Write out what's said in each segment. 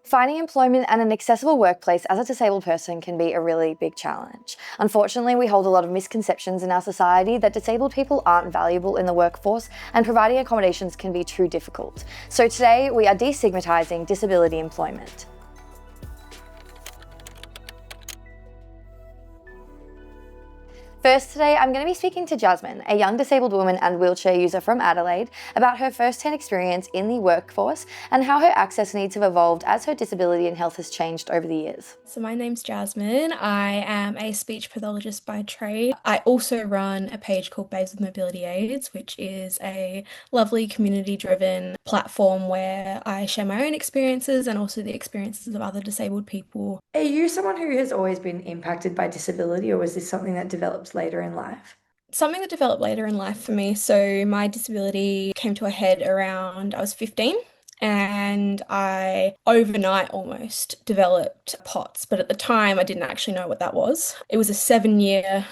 Finding employment and an accessible workplace as a disabled person can be a really big challenge. Unfortunately, we hold a lot of misconceptions in our society that disabled people aren't valuable in the workforce, and providing accommodations can be too difficult. So today, we are destigmatizing disability employment. First today, I'm going to be speaking to Jasmin, a young disabled woman and wheelchair user from Adelaide, about her first-hand experience in the workforce and how her access needs have evolved as her disability and health has changed over the years. So my name's Jasmin. I am a speech pathologist by trade. I also run a page called Babes with Mobility Aids, which is a lovely community-driven platform where I share my own experiences and also the experiences of other disabled people. Are you someone who has always been impacted by disability, or was this something that developed later in life? Something that developed later in life for me. So my disability came to a head around I was 15. And I overnight almost developed POTS, but at the time I didn't actually know what that was. It was a 7-year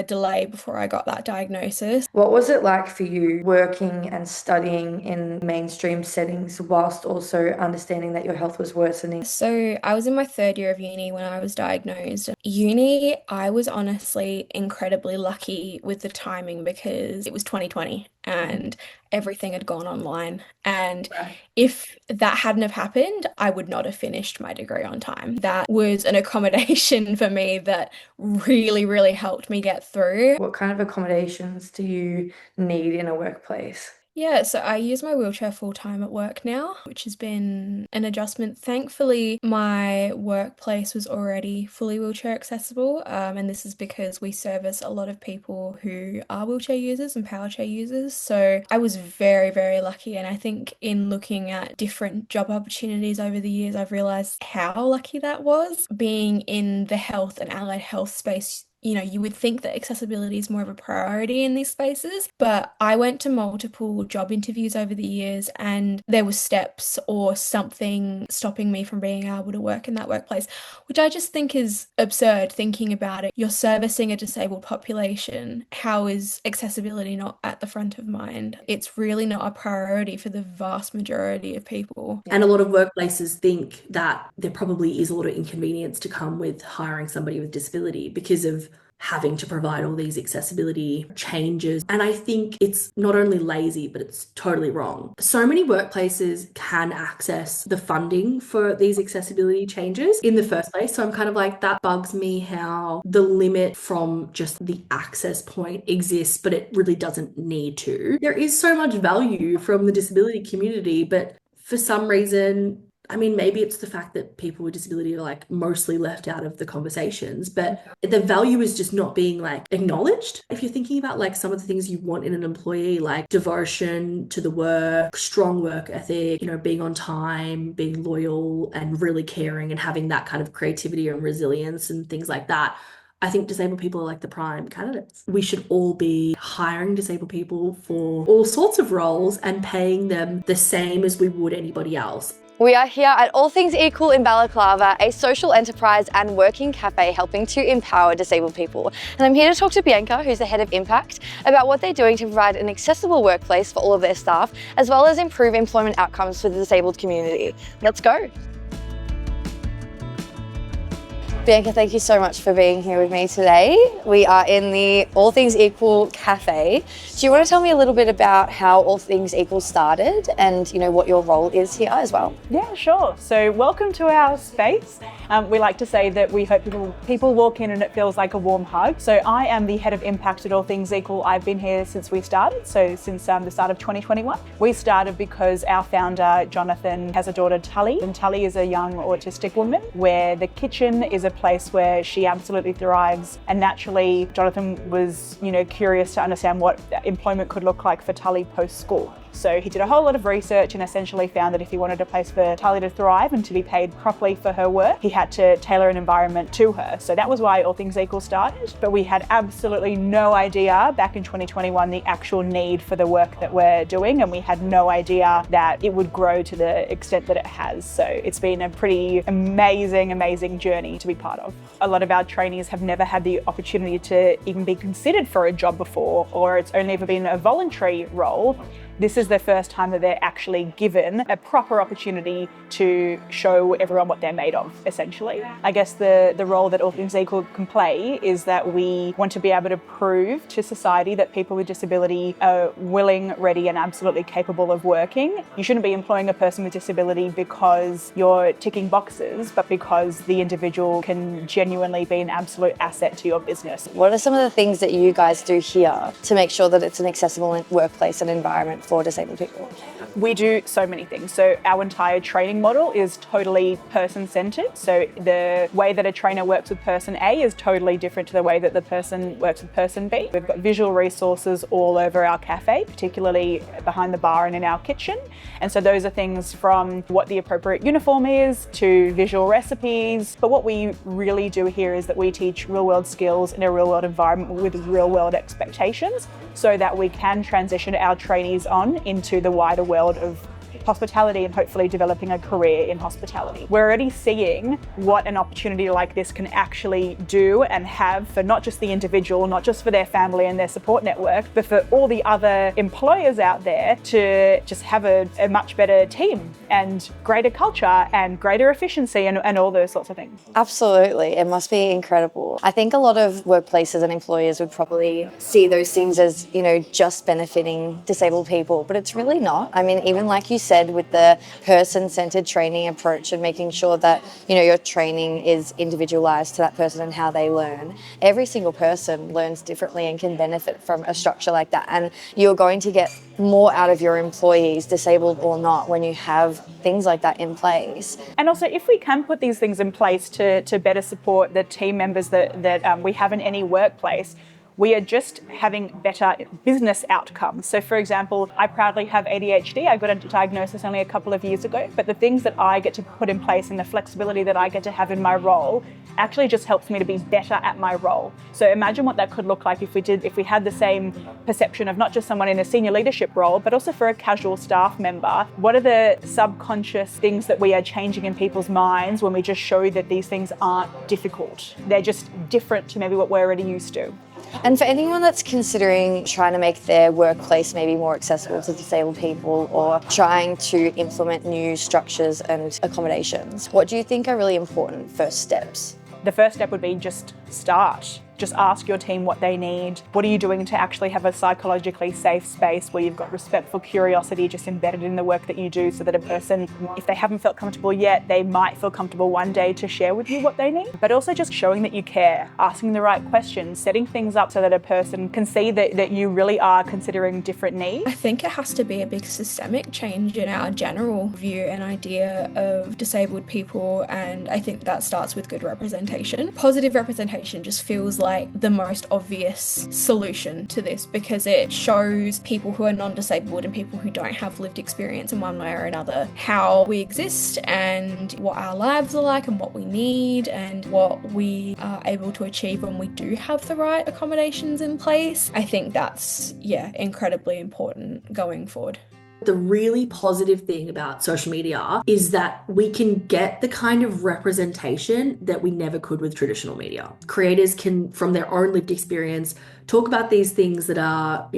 delay before I got that diagnosis. What was it like for you working and studying in mainstream settings whilst also understanding that your health was worsening? So I was in my 3rd year of uni when I was diagnosed. Uni, I was honestly incredibly lucky with the timing because it was 2020 and everything had gone online. And if that hadn't have happened, I would not have finished my degree on time. That was an accommodation for me that really, really helped me get through. What kind of accommodations do you need in a workplace? Yeah, so I use my wheelchair full time at work now, which has been an adjustment. Thankfully, my workplace was already fully wheelchair accessible, and this is because we service a lot of people who are wheelchair users and power chair users. So I was very, very lucky, and I think in looking at different job opportunities over the years, I've realized how lucky that was. Being in the health and allied health space, you would think that accessibility is more of a priority in these spaces, but I went to multiple job interviews over the years and there were steps or something stopping me from being able to work in that workplace, which I just think is absurd thinking about it. You're servicing a disabled population. How is accessibility not at the front of mind? It's really not a priority for the vast majority of people. And a lot of workplaces think that there probably is a lot of inconvenience to come with hiring somebody with disability because of having to provide all these accessibility changes. And I think it's not only lazy, but it's totally wrong. So many workplaces can access the funding for these accessibility changes in the first place. So I'm kind of like, that bugs me how the limit from just the access point exists, but it really doesn't need to. There is so much value from the disability community, but for some reason, I mean, maybe it's the fact that people with disability are like mostly left out of the conversations, but the value is just not being like acknowledged. If you're thinking about like some of the things you want in an employee, like devotion to the work, strong work ethic, being on time, being loyal and really caring and having that kind of creativity and resilience and things like that, I think disabled people are like the prime candidates. We should all be hiring disabled people for all sorts of roles and paying them the same as we would anybody else. We are here at All Things Equal in Balaclava, a social enterprise and working cafe helping to empower disabled people. And I'm here to talk to Bianca, who's the head of Impact, about what they're doing to provide an accessible workplace for all of their staff, as well as improve employment outcomes for the disabled community. Let's go. Bianca, thank you so much for being here with me today. We are in the All Things Equal cafe. Do you want to tell me a little bit about how All Things Equal started and what your role is here as well? Yeah, sure. So welcome to our space. We like to say that we hope people walk in and it feels like a warm hug. So I am the head of Impact at All Things Equal. I've been here since we started, so since the start of 2021. We started because our founder, Jonathan, has a daughter, Tully, and Tully is a young autistic woman where the kitchen is a place where she absolutely thrives. And naturally, Jonathan was, curious to understand what employment could look like for Tully post-school. So he did a whole lot of research and essentially found that if he wanted a place for Tully to thrive and to be paid properly for her work, he had to tailor an environment to her. So that was why All Things Equal started. But we had absolutely no idea back in 2021 the actual need for the work that we're doing, and we had no idea that it would grow to the extent that it has. So it's been a pretty amazing journey to be part of. A lot of our trainees have never had the opportunity to even be considered for a job before, or it's only ever been a voluntary role. this is the first time that they're actually given a proper opportunity to show everyone what they're made of, essentially. I guess the role that All Things Equal can play is that we want to be able to prove to society that people with disability are willing, ready, and absolutely capable of working. You shouldn't be employing a person with disability because you're ticking boxes, but because the individual can genuinely be an absolute asset to your business. What are some of the things that you guys do here to make sure that it's an accessible workplace and environment for disabled people? We do so many things. So our entire training model is totally person-centred. So the way that a trainer works with person A is totally different to the way that the person works with person B. We've got visual resources all over our cafe, particularly behind the bar and in our kitchen. And so those are things from what the appropriate uniform is to visual recipes. But what we really do here is that we teach real-world skills in a real-world environment with real-world expectations so that we can transition our trainees on into the wider world of hospitality and hopefully developing a career in hospitality. We're already seeing what an opportunity like this can actually do and have for not just the individual, not just for their family and their support network, but for all the other employers out there to just have a much better team and greater culture and greater efficiency and all those sorts of things. Absolutely, it must be incredible. I think a lot of workplaces and employers would probably see those things as, just benefiting disabled people, but it's really not. I mean, even like you said, with the person-centered training approach and making sure that, your training is individualized to that person and how they learn. Every single person learns differently and can benefit from a structure like that. And you're going to get more out of your employees, disabled or not, when you have things like that in place. And also, if we can put these things in place to better support the team members that we have in any workplace, we are just having better business outcomes. So for example, I proudly have ADHD. I got a diagnosis only a couple of years ago, but the things that I get to put in place and the flexibility that I get to have in my role actually just helps me to be better at my role. So imagine what that could look like if we had the same perception of not just someone in a senior leadership role, but also for a casual staff member. What are the subconscious things that we are changing in people's minds when we just show that these things aren't difficult? They're just different to maybe what we're already used to. And for anyone that's considering trying to make their workplace maybe more accessible to disabled people or trying to implement new structures and accommodations, what do you think are really important first steps? The first step would be just start. Just ask your team what they need. What are you doing to actually have a psychologically safe space where you've got respectful curiosity just embedded in the work that you do so that a person, if they haven't felt comfortable yet, they might feel comfortable one day to share with you what they need. But also just showing that you care, asking the right questions, setting things up so that a person can see that you really are considering different needs. I think it has to be a big systemic change in our general view and idea of disabled people, and I think that starts with good representation. Positive representation just feels like the most obvious solution to this because it shows people who are non-disabled and people who don't have lived experience in one way or another how we exist and what our lives are like and what we need and what we are able to achieve when we do have the right accommodations in place. I think that's, incredibly important going forward. The really positive thing about social media is that we can get the kind of representation that we never could with traditional media. Creators can, from their own lived experience, talk about these things that are,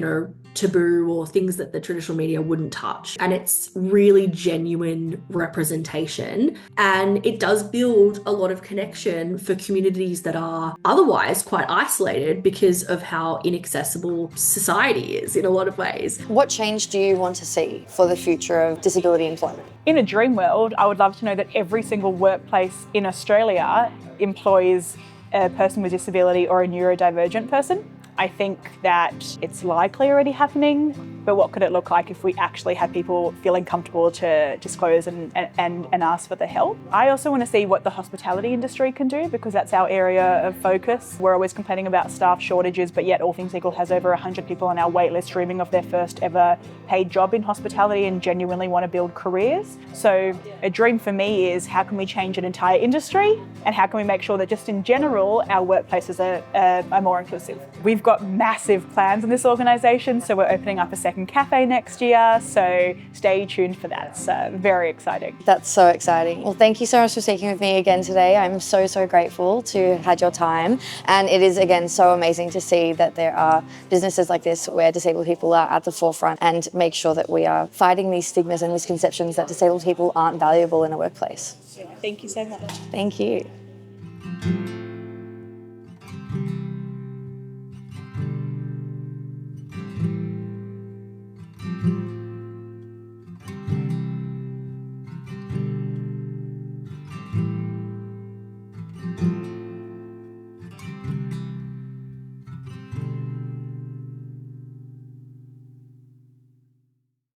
taboo or things that the traditional media wouldn't touch. And it's really genuine representation. And it does build a lot of connection for communities that are otherwise quite isolated because of how inaccessible society is in a lot of ways. What change do you want to see for the future of disability employment? In a dream world, I would love to know that every single workplace in Australia employs a person with disability or a neurodivergent person. I think that it's likely already happening, but what could it look like if we actually had people feeling comfortable to disclose and ask for the help? I also want to see what the hospitality industry can do because that's our area of focus. We're always complaining about staff shortages, but yet All Things Equal has over 100 people on our wait list dreaming of their first ever paid job in hospitality and genuinely want to build careers. So a dream for me is how can we change an entire industry and how can we make sure that just in general our workplaces are more inclusive. We've got massive plans in this organisation, so we're opening up a second second cafe next year, so stay tuned for that. It's very exciting. That's so exciting. Well, thank you so much for speaking with me again today. I'm so, so grateful to have had your time. And it is, again, so amazing to see that there are businesses like this where disabled people are at the forefront and make sure that we are fighting these stigmas and misconceptions that disabled people aren't valuable in a workplace. Thank you so much. Thank you.